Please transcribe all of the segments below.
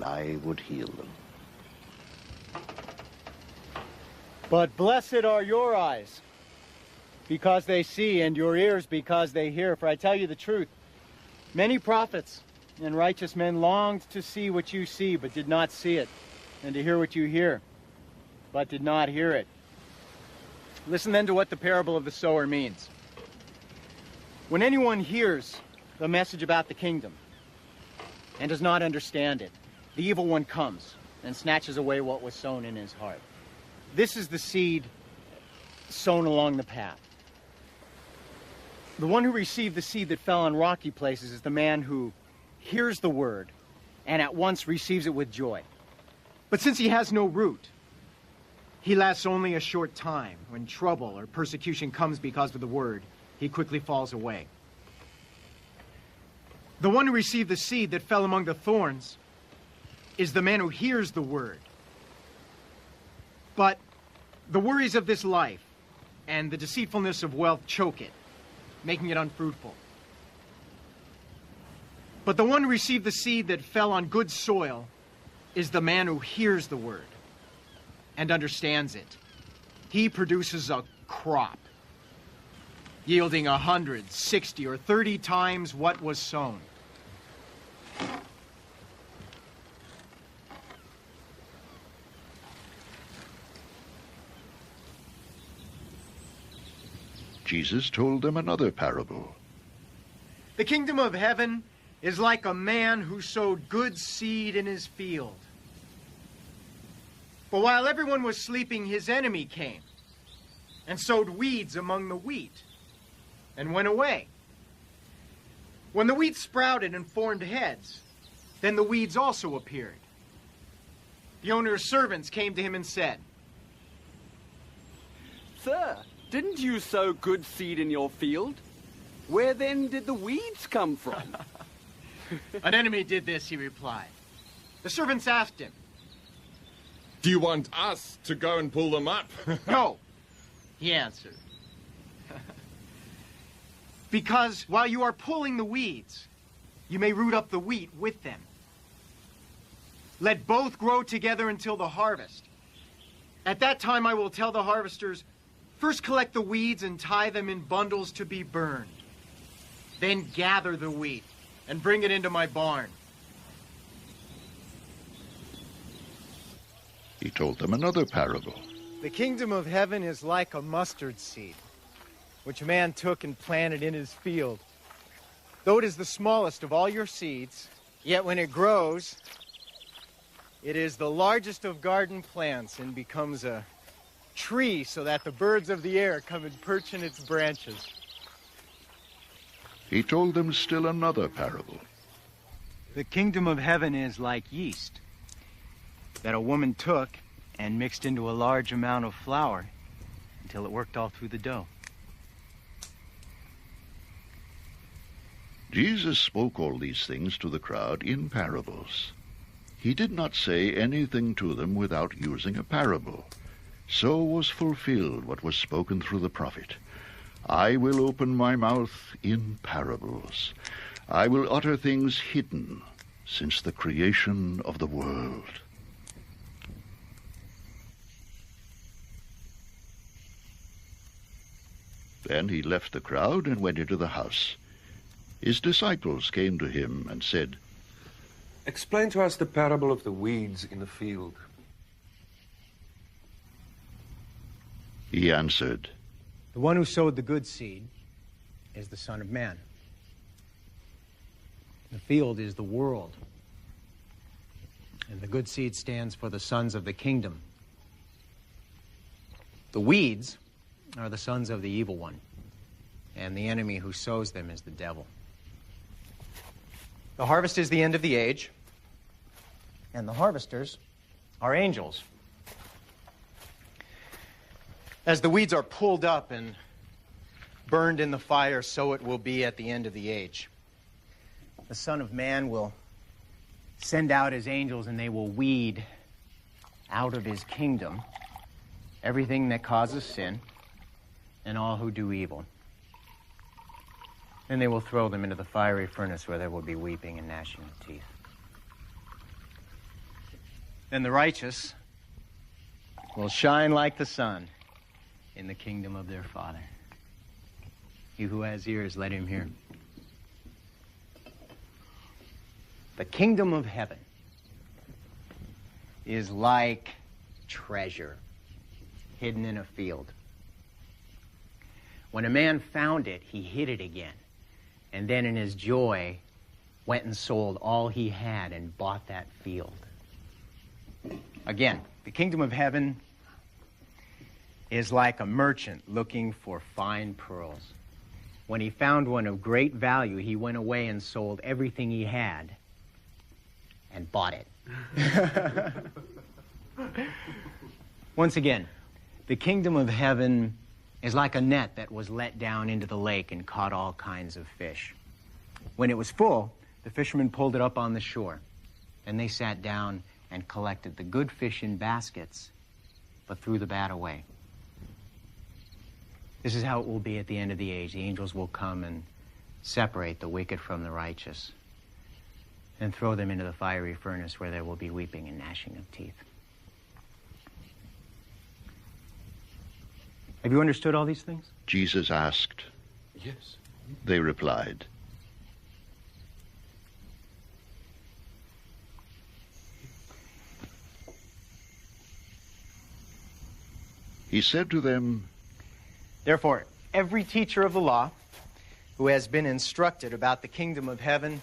I would heal them. But blessed are your eyes, because they see, and your ears because they hear. For I tell you the truth, many prophets and righteous men longed to see what you see, but did not see it, and to hear what you hear, but did not hear it. Listen then to what the parable of the sower means. When anyone hears the message about the kingdom and does not understand it, the evil one comes and snatches away what was sown in his heart. This is the seed sown along the path. The one who received the seed that fell on rocky places is the man who hears the word and at once receives it with joy. But since he has no root, he lasts only a short time. When trouble or persecution comes because of the word, he quickly falls away. The one who received the seed that fell among the thorns is the man who hears the word. But the worries of this life and the deceitfulness of wealth choke it, making it unfruitful. But the one who received the seed that fell on good soil is the man who hears the word and understands it. He produces a crop, yielding 100, 60, or 30 times what was sown. Jesus told them another parable. The kingdom of heaven is like a man who sowed good seed in his field. But while everyone was sleeping, his enemy came and sowed weeds among the wheat and went away. When the wheat sprouted and formed heads, then the weeds also appeared. The owner's servants came to him and said, "Sir, didn't you sow good seed in your field? Where then did the weeds come from?" An enemy did this, he replied. The servants asked him, "Do you want us to go and pull them up?" "No," he answered. "Because while you are pulling the weeds, you may root up the wheat with them. Let both grow together until the harvest. At that time I will tell the harvesters, first collect the weeds and tie them in bundles to be burned. Then gather the wheat and bring it into my barn." He told them another parable. The kingdom of heaven is like a mustard seed, which a man took and planted in his field. Though it is the smallest of all your seeds, yet when it grows, it is the largest of garden plants and becomes a tree so that the birds of the air come and perch in its branches. He told them still another parable. The kingdom of heaven is like yeast that a woman took and mixed into a large amount of flour until it worked all through the dough. Jesus spoke all these things to the crowd in parables. He did not say anything to them without using a parable. So was fulfilled what was spoken through the prophet. I will open my mouth in parables. I will utter things hidden since the creation of the world. Then he left the crowd and went into the house. His disciples came to him and said, "Explain to us the parable of the weeds in the field." He answered, The one who sowed the good seed is the Son of Man. The field is the world, and the good seed stands for the sons of the kingdom. The weeds are the sons of the evil one, and the enemy who sows them is the devil. The harvest is the end of the age, and the harvesters are angels. As the weeds are pulled up and burned in the fire, so it will be at the end of the age. The Son of Man will send out his angels, and they will weed out of his kingdom everything that causes sin and all who do evil. Then they will throw them into the fiery furnace where there will be weeping and gnashing of teeth. Then the righteous will shine like the sun in the kingdom of their Father. He who has ears, let him hear. The kingdom of heaven is like treasure hidden in a field. When a man found it, he hid it again, and then in his joy went and sold all he had and bought that field. Again, the kingdom of heaven is like a merchant looking for fine pearls. When he found one of great value, he went away and sold everything he had and bought it. Once again, the kingdom of heaven is like a net that was let down into the lake and caught all kinds of fish. When it was full, the fishermen pulled it up on the shore, and they sat down and collected the good fish in baskets, but threw the bad away. This is how it will be at the end of the age. The angels will come and separate the wicked from the righteous and throw them into the fiery furnace where there will be weeping and gnashing of teeth. Have you understood all these things? Jesus asked. Yes. They replied. He said to them, Therefore, every teacher of the law who has been instructed about the kingdom of heaven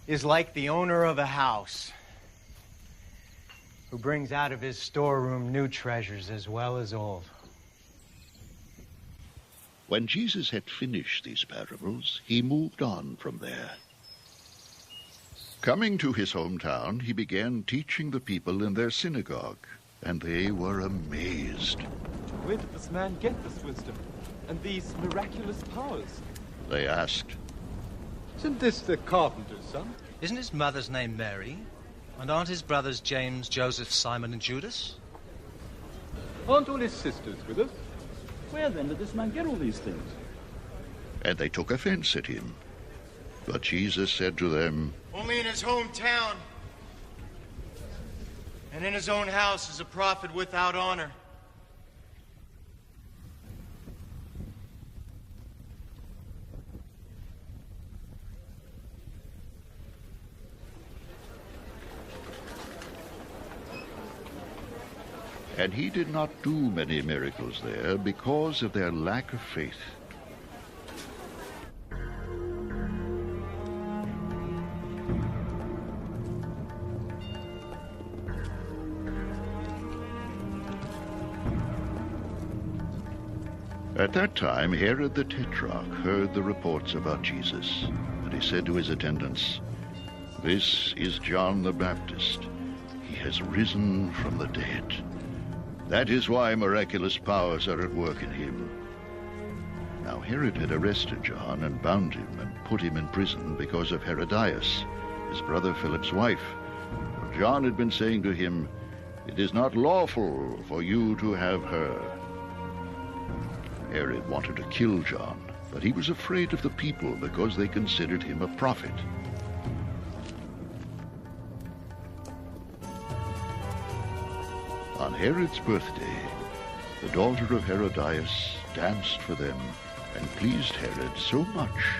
is like the owner of a house who brings out of his storeroom new treasures as well as old. When Jesus had finished these parables, he moved on from there. Coming to his hometown, he began teaching the people in their synagogue, and they were amazed. Where did this man get this wisdom and these miraculous powers? They asked, Isn't this the carpenter's son? Isn't his mother's name Mary? And aren't his brothers James, Joseph, Simon, and Judas? Aren't all his sisters with us? Where then did this man get all these things? and they took offense at him. But Jesus said to them, Only in his hometown and in his own house is a prophet without honor. And he did not do many miracles there because of their lack of faith. At that time, Herod the Tetrarch heard the reports about Jesus, and he said to his attendants, "This is John the Baptist. He has risen from the dead. That is why miraculous powers are at work in him." Now Herod had arrested John and bound him and put him in prison because of Herodias, his brother Philip's wife. For John had been saying to him, "It is not lawful for you to have her." Herod wanted to kill John, but he was afraid of the people because they considered him a prophet. On Herod's birthday, the daughter of Herodias danced for them and pleased Herod so much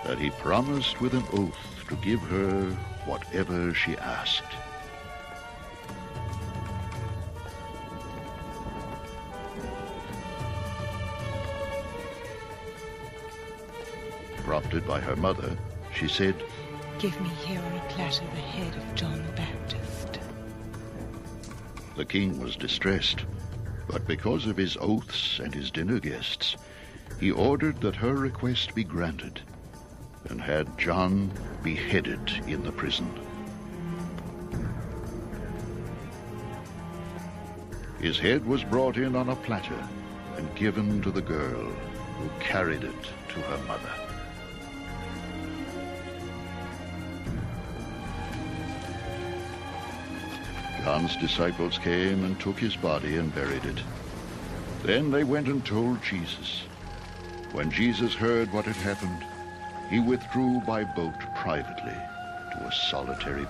that he promised with an oath to give her whatever she asked. Prompted by her mother, she said, "Give me here on a platter the head of John the Baptist." The king was distressed, but because of his oaths and his dinner guests, he ordered that her request be granted and had John beheaded in the prison. His head was brought in on a platter and given to the girl, who carried it to her mother. John's disciples came and took his body and buried it. Then they went and told Jesus. When Jesus heard what had happened, he withdrew by boat privately to a solitary place.